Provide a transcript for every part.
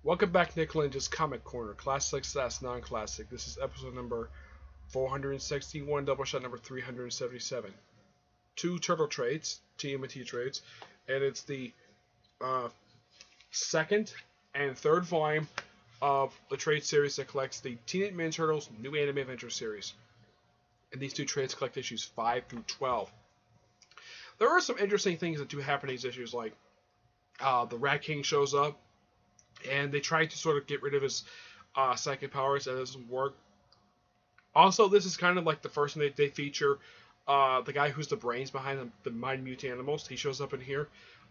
Welcome back, Nick Lynch's Comic Corner, classic slash non-classic. This is episode number 461, double shot number 377. Two turtle trades, TMT trades, and it's the uh, second and third volume of the trade series that collects the Teenage Mutant Ninja Turtles New Anime Adventure series. And these two trades collect issues 5 through 12. There are some interesting things that do happen in these issues, like the Rat King shows up, and they try to sort of get rid of his psychic powers. That doesn't work. Also, this is kind of like the first time they feature the guy who's the brains behind the Mind Mutant Animals. He shows up in here.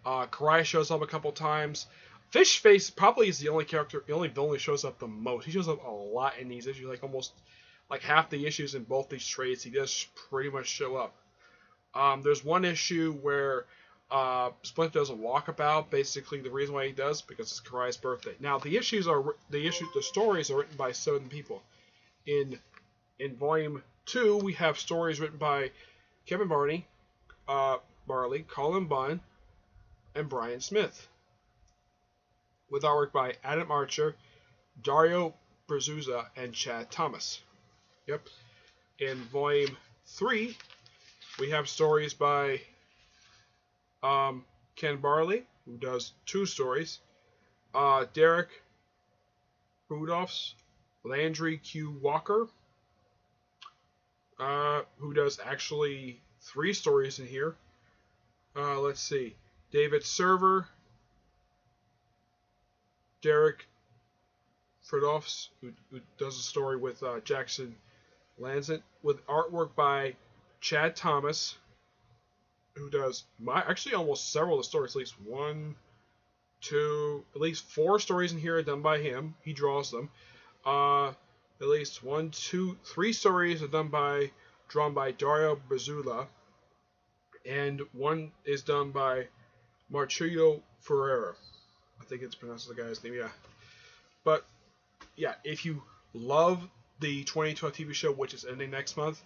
Karai shows up a couple times. Fishface probably is the only character, the only villain who shows up the most. He shows up a lot in these issues, like almost like half the issues in both these trades. He does pretty much show up. There's one issue where Splinter does a walkabout. Basically, the reason why he does because it's Karai's birthday. Now, the stories are written by 7 people. In volume 2, we have stories written by Kevin Barley, Colin Bunn, and Brian Smith, with artwork by Adam Archer, Dario Berzuza, and Chad Thomas. Yep. In volume 3, we have stories by Ken Barley, who does 2 stories, Derek Rudolphs, Landry Q. Walker, who does actually 3 stories in here. Let's see. David Server, Derek Fridolfs, who does a story with Jackson Lanzant, with artwork by Chad Thomas, who does actually almost several of the stories. At least 1, 2, at least 4 stories in here are done by him. He draws them. At least 1, 2, 3 stories are drawn by Dario Bazula, and 1 is done by Marcillo Ferreira. I think it's pronounced the guy's name, yeah. But yeah, if you love the 2012 TV show, which is ending next month,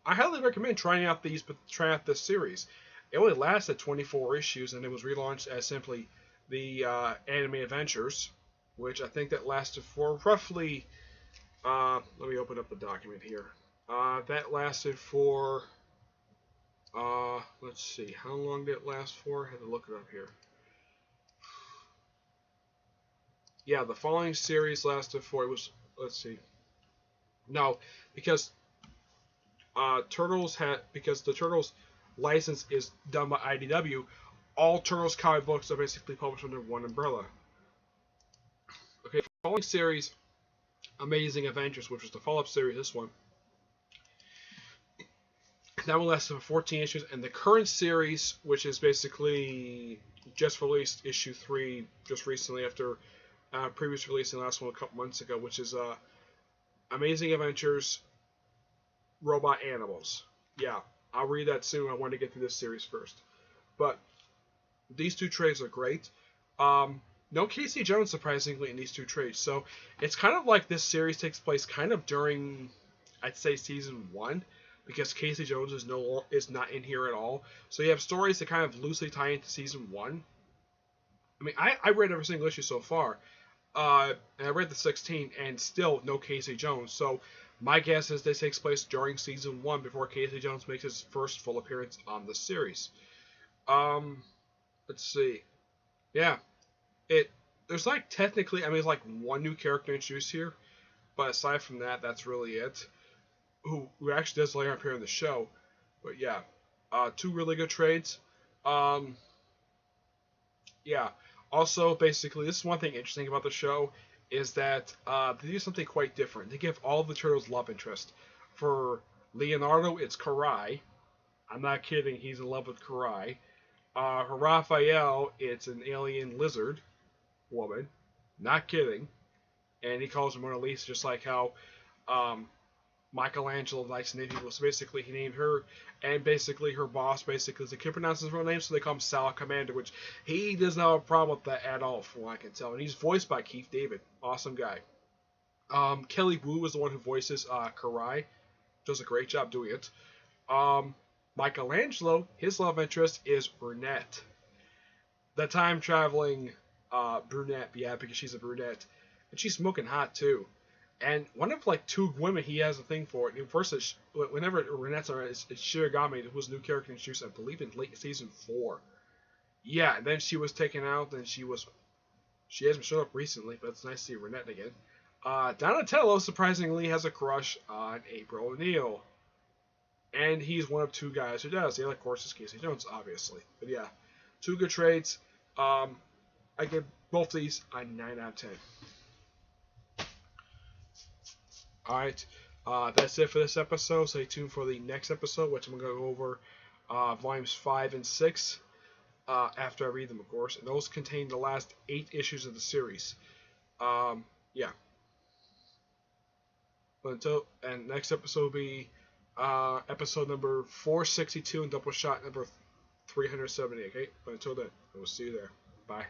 I highly recommend trying out this series. It only lasted 24 issues, and it was relaunched as simply the Anime Adventures, which I think that lasted for roughly. Let me open up the document here. That lasted for. Let's see, how long did it last for? I had to look it up here. Yeah, the following series lasted for. It was. Let's see. No, because the Turtles license is done by IDW, all Turtles comic books are basically published under one umbrella. Okay, following series, Amazing Adventures, which was the follow-up series, this one. That one lasted for 14 issues, and the current series, which is basically just released issue 3 just recently after previous release in the last one a couple months ago, which is Amazing Adventures Robot Animals. Yeah, I'll read that soon. I want to get through this series first. But these 2 trades are great. No Casey Jones, surprisingly, in these 2 trades. So it's kind of like this series takes place kind of during, I'd say, season 1, because Casey Jones is not in here at all. So you have stories that kind of loosely tie into season 1. I mean, I read every single issue so far. And I read the 16, and still no Casey Jones. So my guess is this takes place during season 1 before Casey Jones makes his first full appearance on the series. Let's see. Yeah. There's like technically, I mean, it's like 1 new character introduced here. But aside from that, that's really it. Who actually does later appear in the show. But yeah. 2 really good trades. Yeah. Also, basically, this is one thing interesting about the show, is that they do something quite different. They give all of the Turtles love interest. For Leonardo, it's Karai. I'm not kidding, he's in love with Karai. For Raphael, it's an alien lizard woman. Not kidding. And he calls her Mona Lisa, just like how Michelangelo likes to name people. So basically, he named her, and basically her boss basically is a kid pronounces his real name, so they call him Sal Commander, which he doesn't have a problem with that at all, from what I can tell. And he's voiced by Keith David, awesome guy. Kelly Wu is the one who voices Karai, does a great job doing it. Michelangelo, his love interest is Burnett, the time traveling brunette, yeah, because she's a brunette, and she's smoking hot too. And one of like two women he has a thing for. And first, whenever Renette's on, it's Shiragami, who's a new character introduced, I believe, in late season 4. Yeah, and then she was taken out. Then she hasn't shown up recently, but it's nice to see Renette again. Donatello surprisingly has a crush on April O'Neil, and he's one of two guys who does. The other, of course, is Casey Jones, obviously. But yeah, two good trades. I give both of these a 9 out of 10. Alright, that's it for this episode. Stay tuned for the next episode, which I'm going to go over volumes 5 and 6 after I read them, of course. And those contain the last 8 issues of the series. Yeah. But next episode will be episode number 462 and Doubleshot number 370. Okay, but until then, I will see you there. Bye.